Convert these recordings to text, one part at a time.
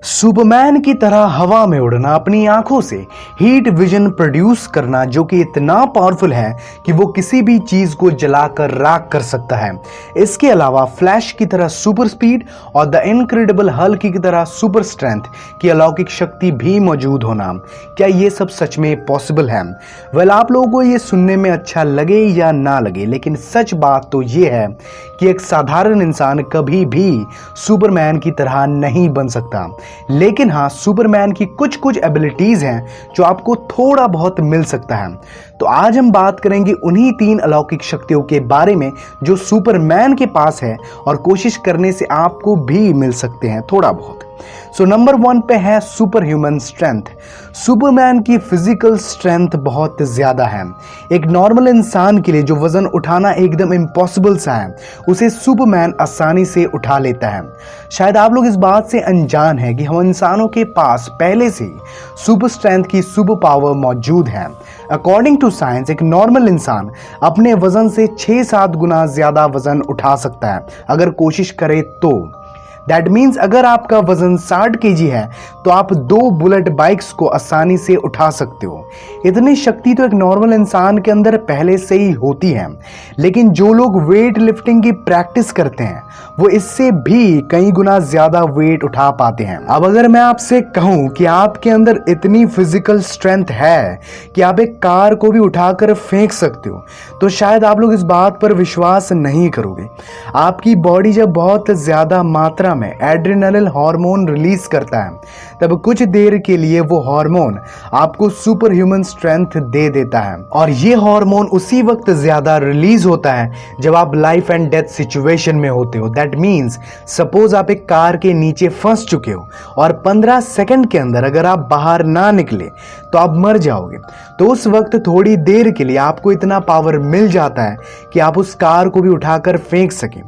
Superman की तरह हवा में उड़ना, अपनी आंखों से हीट विजन प्रोड्यूस करना जो कि इतना पावरफुल है कि वो किसी भी चीज को जलाकर राख कर सकता है। इसके अलावा फ्लैश की तरह सुपर स्पीड और द इनक्रेडिबल हल्क की तरह सुपर स्ट्रेंथ की अलौकिक शक्ति भी मौजूद होना, क्या ये सब सच में पॉसिबल है? वेल, आप लोगों को ये सुनने में अच्छा लगे या ना लगे, लेकिन सच बात तो ये है कि एक साधारण इंसान कभी भी सुपरमैन की तरह नहीं बन सकता। लेकिन हाँ, सुपरमैन की कुछ कुछ एबिलिटीज हैं जो आपको थोड़ा बहुत मिल सकता है। तो आज हम बात करेंगे उन्हीं 3 अलौकिक शक्तियों के बारे में जो सुपरमैन के पास है और कोशिश करने से आपको भी मिल सकते हैं थोड़ा बहुत। सो नंबर 1 पे है सुपर ह्यूमन स्ट्रेंथ। सुपरमैन की फिजिकल स्ट्रेंथ बहुत ज्यादा है। एक नॉर्मल इंसान के लिए जो वजन उठाना एकदम इम्पॉसिबल सा है, उसे सुपरमैन आसानी से उठा लेता है। शायद आप लोग इस बात से अनजान हैं कि हम इंसानों के पास पहले से ही सुपर स्ट्रेंथ की सुपर पावर मौजूद है। अकॉर्डिंग टू साइंस, एक नॉर्मल इंसान अपने वजन से 6-7 गुना ज्यादा वजन उठा सकता है अगर कोशिश करे तो। दैट मीन्स अगर आपका वजन 60 kg है तो आप 2 बुलेट बाइक्स को आसानी से उठा सकते हो। इतनी शक्ति तो एक नॉर्मल इंसान के अंदर पहले से ही होती है। लेकिन जो लोग वेट लिफ्टिंग की प्रैक्टिस करते हैं वो इससे भी कई गुना ज्यादा वेट उठा पाते हैं। अब अगर मैं आपसे कहूं कि आपके अंदर इतनी फिजिकल स्ट्रेंथ है कि आप एक कार को भी उठाकर फेंक सकते हो, तो शायद आप लोग इस बात पर विश्वास नहीं करोगे। आपकी बॉडी जब बहुत ज्यादा मात्रा में एड्रेनलिन हार्मोन रिलीज करता है, तब कुछ देर के लिए वो हार्मोन आपको सुपर ह्यूमन स्ट्रेंथ दे देता है। और ये हार्मोन उसी वक्त ज्यादा रिलीज होता है जब आप लाइफ एंड डेथ सिचुएशन में होते हो। दैट मीन्स सपोज आप एक कार के नीचे फंस चुके हो और 15 सेकंड के अंदर अगर आप बाहर ना निकले तो आप मर जाओगे। तो उस वक्त थोड़ी देर के लिए आपको इतना पावर मिल जाता है कि आप उस कार को भी उठाकर फेंक सकें।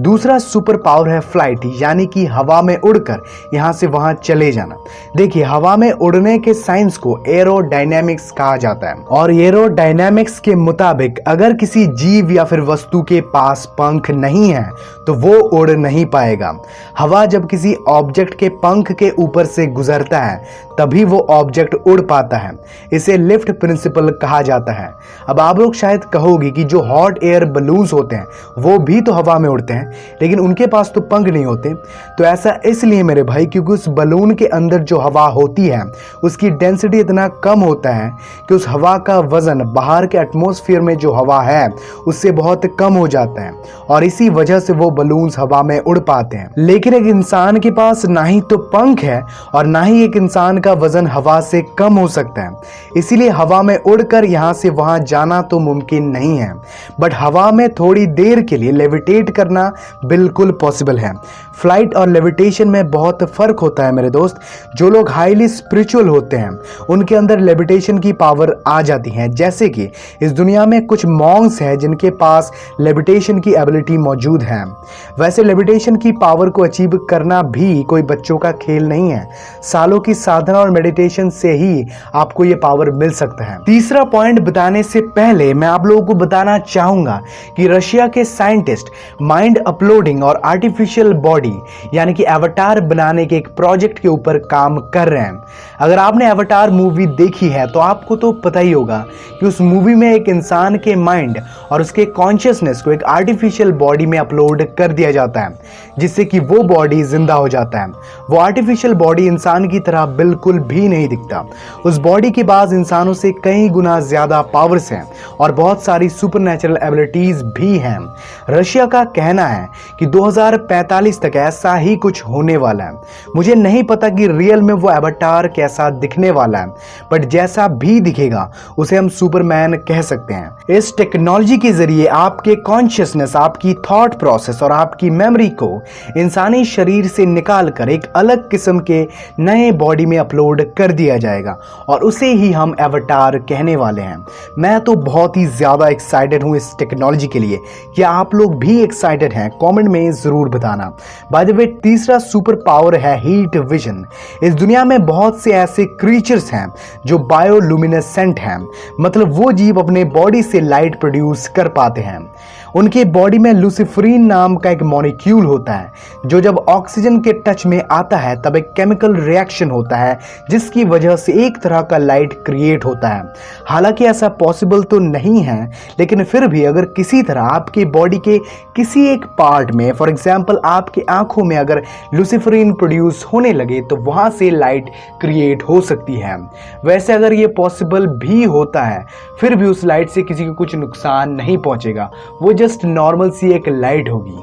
दूसरा सुपर पावर है फ्लाइट, यानी कि हवा में उड़कर यहां से वहां चले जाना। देखिए, हवा में उड़ने के साइंस को एरोडायनेमिक्स कहा जाता है और एरोडायनेमिक्स के मुताबिक अगर किसी जीव या फिर वस्तु के पास पंख नहीं है तो वो उड़ नहीं पाएगा। हवा जब किसी ऑब्जेक्ट के पंख के ऊपर से गुजरता है तभी वो ऑब्जेक्ट उड़ पाता है। इसे लिफ्ट प्रिंसिपल कहा जाता है। अब आप लोग शायद कहोगे कि जो हॉट एयर बलून्स होते हैं वो भी तो हवा में उड़ते हैं, लेकिन उनके पास तो पंख नहीं होते। तो ऐसा इसलिए मेरे भाई क्योंकि उस बलून के अंदर जो हवा होती है उसकी डेंसिटी इतना कम होता है कि उस हवा का वजन बाहर के एटमॉस्फेयर में जो हवा है उससे बहुत कम हो जाता है और इसी वजह से वो बलून्स हवा में उड़ पाते हैं। लेकिन एक इंसान के पास ना ही तो पंख है और ना ही एक इंसान का वजन हवा से कम हो सकता है, इसीलिए हवा में उड़कर यहां से वहां जाना तो मुमकिन नहीं है। बट हवा में थोड़ी देर के लिए लेविटेट करना बिल्कुल पॉसिबल है। फ्लाइट और लेविटेशन में बहुत फर्क होता है मेरे दोस्त। जो लोग हाईली स्पिरिचुअल होते हैं उनके अंदर लेविटेशन की पावर आ जाती है। जैसे कि इस दुनिया में कुछ मॉन्क्स हैं जिनके पास लेविटेशन की एबिलिटी मौजूद है। वैसे लेविटेशन की पावर को अचीव करना भी कोई बच्चों का खेल नहीं है। सालों की साधना और मेडिटेशन से ही आपको ये पावर मिल सकता है। तीसरा पॉइंट बताने से पहले मैं आप लोगों को बताना चाहूंगा कि रशिया के साइंटिस्ट माइंड अपलोडिंग और आर्टिफिशियल बॉडी यानी कि एवटार बनाने के एक प्रोजेक्ट के ऊपर काम कर रहे हैं। अगर आपने एवटार मूवी देखी है तो आपको तो पता ही होगा कि उस मूवी में एक इंसान के माइंड और उसके कॉन्शियसनेस को एक आर्टिफिशियल बॉडी में अपलोड कर दिया जाता है, जिससे कि वो बॉडी जिंदा हो जाता है। वो आर्टिफिशियल बॉडी इंसान की तरह बिल्कुल भी नहीं दिखता। उस बॉडी के पास इंसानों से कई गुना ज्यादा पावर्स हैं और बहुत सारी सुपरनैचुरल एबिलिटीज भी हैं। रशिया का कहना है कि 2045 तक ऐसा ही कुछ होने वाला है। मुझे नहीं पता कि रियल में वो एवटार कैसा दिखने वाला है, बट जैसा भी दिखेगा उसे हम सुपरमैन कह सकते हैं। इस टेक्नोलॉजी के जरिए आपके कॉन्शियसनेस, आपकी थॉट प्रोसेस और आपकी मेमोरी को इंसानी शरीर से निकालकर एक अलग किस्म के नए बॉडी में अपलोड कर दिया जाएगा और उसे ही हम एवटार कहने वाले हैं। मैं तो बहुत ही ज्यादा एक्साइटेड हूं इस टेक्नोलॉजी के लिए। क्या आप लोग भी एक्साइटेड हैं? कमेंट में जरूर बताना। बाय द वे, तीसरा सुपर पावर है हीट विजन। इस दुनिया में बहुत से ऐसे क्रीचर्स हैं जो बायोलुमिनेसेंट हैं, मतलब वो जीव अपने बॉडी से लाइट प्रोड्यूस कर पाते हैं। उनके बॉडी में लुसिफरीन नाम का एक मॉलिक्यूल होता है जो जब ऑक्सीजन के टच में आता है तब एक केमिकल रिएक्शन होता है जिसकी वजह से एक तरह का लाइट क्रिएट होता है। हालांकि ऐसा पॉसिबल तो नहीं है, लेकिन फिर भी अगर किसी तरह आपकी बॉडी के किसी एक पार्ट में, फॉर एग्जांपल आपकी आंखों में अगर लुसिफरीन प्रोड्यूस होने लगे तो वहां से लाइट क्रिएट हो सकती है। वैसे अगर ये पॉसिबल भी होता है फिर भी उस लाइट से किसी को कुछ नुकसान नहीं पहुंचेगा, वो जस्ट नॉर्मल सी एक लाइट होगी।